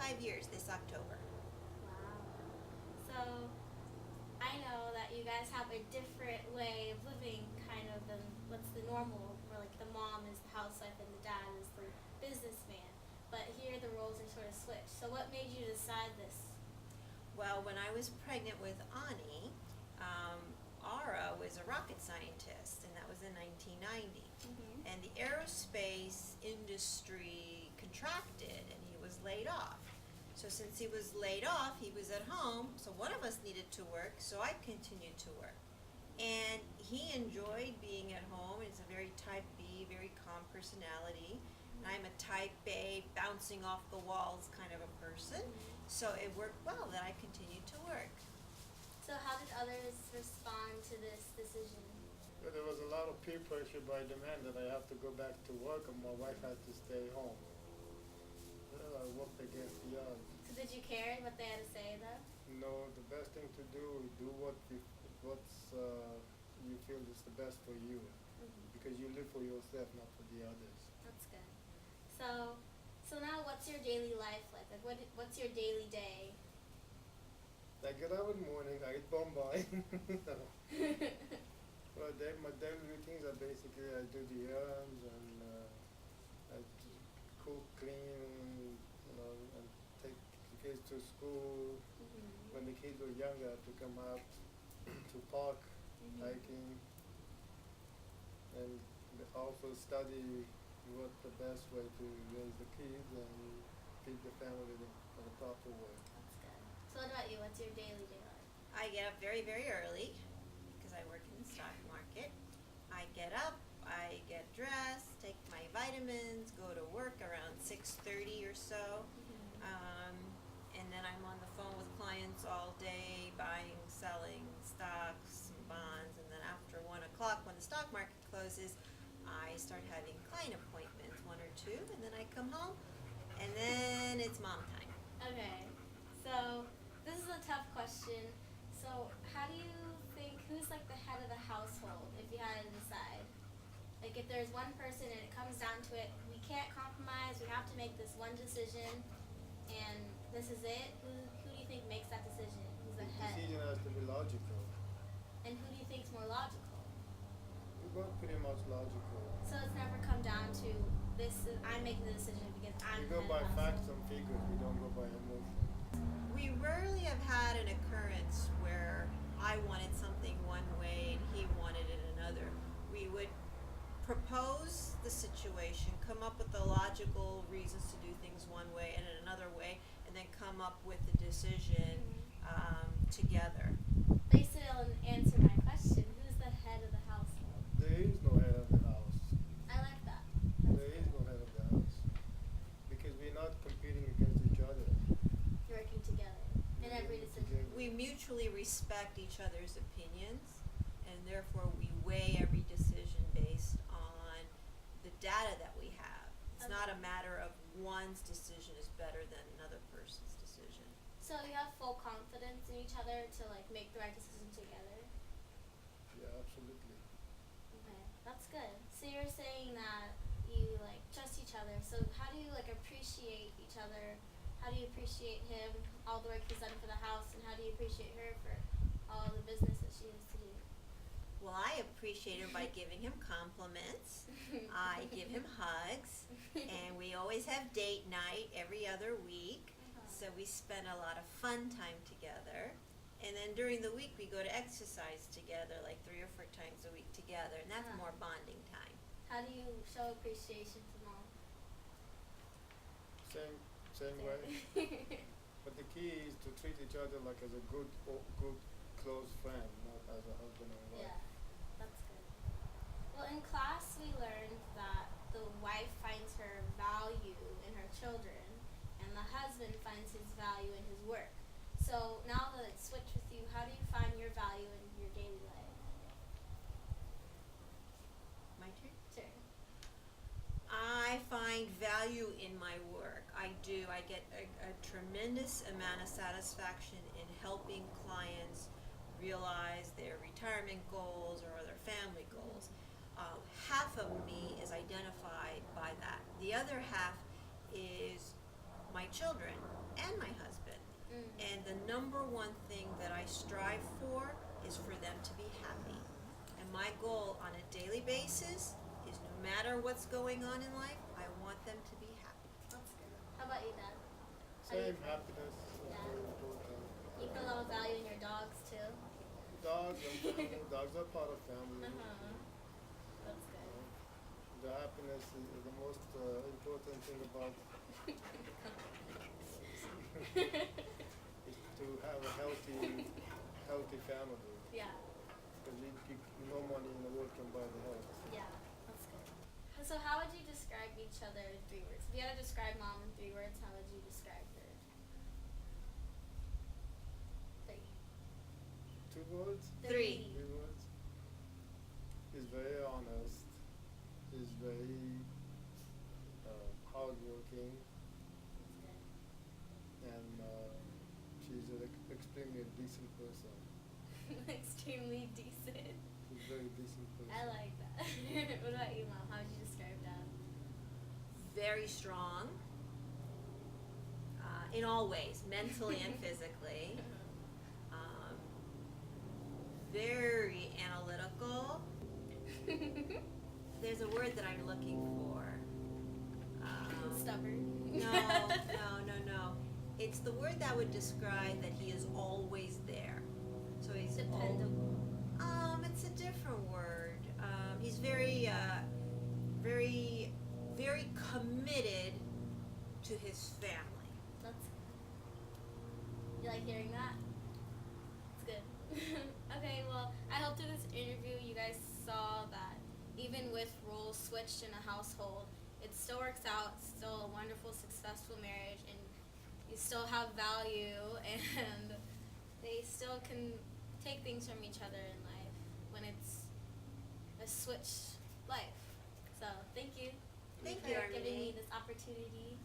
25 years this October. Wow. So I know that you guys have a different way of living, kind of, than what's the normal, where like the mom is the housewife and the dad is the businessman. But here the roles are sort of switched. So what made you decide this? Well, when I was pregnant with Ani, Ara was a rocket scientist, and that was in 1990. Mm-hmm. And the aerospace industry contracted, and he was laid off. So since he was laid off, he was at home, so one of us needed to work, so I continued to work. And he enjoyed being at home. He's a very type B, very calm personality. And I'm a type A, bouncing off the walls kind of a person. So it worked well that I continued to work. So how did others respond to this decision? But there was a lot of peer pressure by the man that I have to go back to work and my wife had to stay home. Well, I worked against the odds. So did you care what they had to say though? No, the best thing to do is do what's you feel is the best for you, because you live for yourself, not for the others. That's good. So now what's your daily life like? What's your daily day? I get up in the morning, I eat Bombay. Well, my daily routines are basically I do the errands and I cook, clean, and take the kids to school. Mm-hmm. When the kids were younger, I have to come out to park, Mm-hmm. hiking, and also study what the best way to raise the kids and feed the family in a proper way. That's good. So what about you? What's your daily day like? I get up very, very early because I work in the stock market. I get up, I get dressed, take my vitamins, go to work around 6:30 or so. And then I'm on the phone with clients all day, buying, selling stocks and bonds. And then after 1 o'clock, when the stock market closes, I start having client appointments, one or two, and then I come home, and then it's mom time. Okay. So this is a tough question. So how do you think, who's like the head of the household if you had to decide? Like if there's one person and it comes down to it, we can't compromise, we have to make this one decision and this is it, who do you think makes that decision? Who's the The head? decision has to be logical. And who do you think's more logical? We're both pretty much logical. So it's never come down to this is, I'm making the decision because I'm We the go head by of the facts household. and figures, we don't go by emotion. We rarely have had an occurrence where I wanted something one way and he wanted it another. We would propose the situation, come up with the logical reasons to do things one way and in another way, and then come up with a decision together. They still didn't answer my question. Who's the head of the household? There is no head of the house. I like that. That's There is good. no head of the house. Because we're not competing against each other. You're working together in every decision. We mutually respect each other's opinions, and therefore we weigh every decision based on the data that we have. It's not a matter of one's decision is better than another person's decision. So you have full confidence in each other to like make the right decision together. Yeah, absolutely. Okay, that's good. So you're saying that you like trust each other. So how do you like appreciate each other? How do you appreciate him, all the work he's done for the house, and how do you appreciate her for all the business that she has to do? Well, I appreciate her by giving him compliments. I give him hugs, and we always have date night every other week. So we spend a lot of fun time together. And then during the week we go to exercise together like 3 or 4 times a week together, and that's more bonding time. How do you show appreciation to mom? Same way. But the key is to treat each other like as a good close friend, not as a husband and wife. Yeah, that's good. Well, in class we learned that the wife finds her value in her children, and the husband finds his value in his work. So now that it's switched with you, how do you find your value in your daily life? My turn? Sure. I find value in my work. I do. I get a tremendous amount of satisfaction in helping clients realize their retirement goals or their family goals. Half of me is identified by that. The other half is my children and my husband. Mm. And the number one thing that I strive for is for them to be happy. And my goal on a daily basis is no matter what's going on in life, I want them to be happy. That's good. How about you, Dad? How do you Same, feel? happiness is Yeah. very important. You put a lot of value in your dogs too. Dogs and family, dogs are part of family. That's good. The happiness is the most important thing about is to have a healthy family. Yeah. Because no money in the world can buy the health. Yeah. That's good. So how would you describe each other in 3 words? If you had to describe Mom in 3 words, how would you describe her? 3. 2 words? 3. 3 words? He's very honest. He's very hardworking, That's good. and she's an extremely decent person. Extremely decent. She's a very decent person. I like that. What about you, Mom? How would you describe Dad? Very strong in all ways, mentally and physically. Very analytical. There's a word that I'm looking for. Stubborn. No. It's the word that would describe that he is always there. So he's Dependable. It's a different word. He's very, very committed to his family. That's good. You like hearing that? It's good. Okay, well, I hope through this interview you guys saw that even with roles switched in a household, it still works out, it's still a wonderful, successful marriage, and you still have value, and they still can take things from each other in life when it's a switched life. So, thank you Thank for you, giving Armini. me this opportunity.